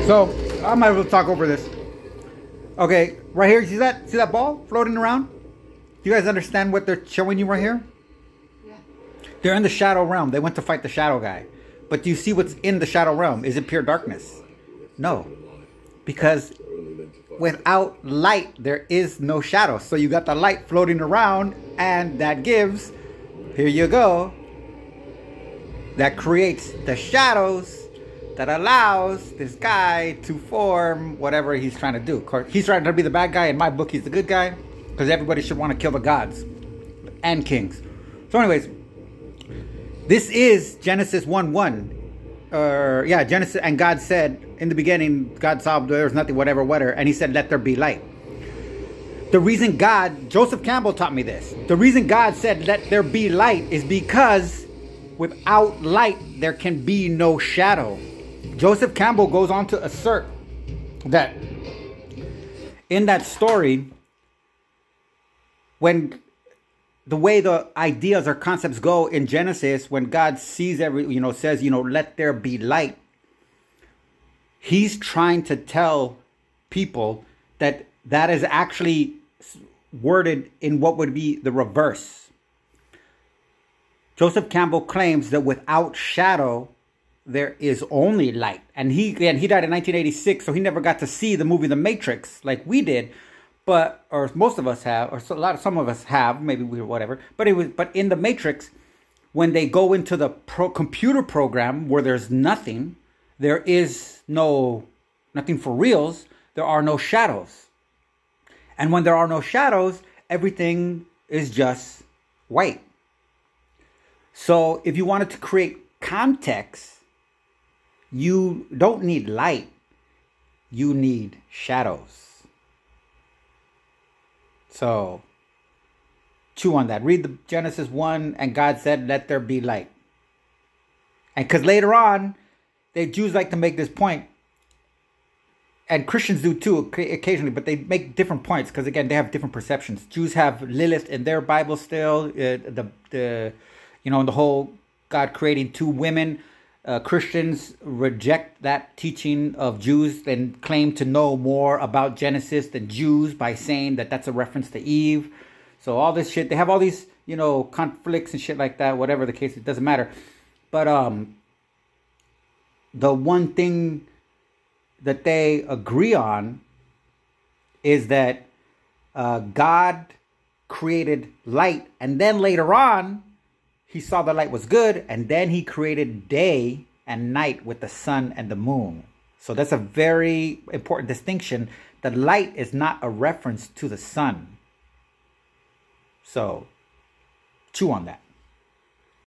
So I might as well talk over this. Okay, right here, see that ball floating around? Do you guys understand what they're showing you right here? Yeah. They're in the shadow realm. They went to fight the shadow guy. But do you see what's in the shadow realm? Is it pure darkness? No. Because without light, there is no shadow. So you got the light floating around, and that gives, here you go, that creates the shadows that allows this guy to form whatever he's trying to do. Of course, he's trying to be the bad guy. In my book, he's the good guy, because everybody should want to kill the gods and kings. So anyways, this is Genesis 1:1. Genesis, and God said, in the beginning, God saw there was nothing, whatever, and he said, let there be light. The reason Joseph Campbell taught me this. The reason God said, let there be light, is because without light, there can be no shadow. Joseph Campbell goes on to assert that in that story, when the way the ideas or concepts go in Genesis, when God sees says, let there be light, he's trying to tell people that that is actually worded in what would be the reverse. Joseph Campbell claims that without shadow, there is only light. And he died in 1986, so he never got to see the movie The Matrix like we did. Or most of us have, or some of us have, maybe we whatever. But in The Matrix, when they go into the computer program where there's nothing, there is nothing for reals, there are no shadows. And when there are no shadows, everything is just white. So if you wanted to create context, you don't need light, you need shadows. So chew on that. Read the Genesis 1, and God said, let there be light. And because later on, the Jews like to make this point, and Christians do too occasionally, but they make different points because, again, they have different perceptions. Jews have Lilith in their Bible still, in the whole God creating two women. Christians reject that teaching of Jews and claim to know more about Genesis than Jews by saying that that's a reference to Eve. So all this shit, they have all these, conflicts and shit like that, whatever the case, it doesn't matter. But the one thing that they agree on is that God created light, and then later on, he saw the light was good, and then he created day and night with the sun and the moon. So that's a very important distinction. The light is not a reference to the sun. So chew on that.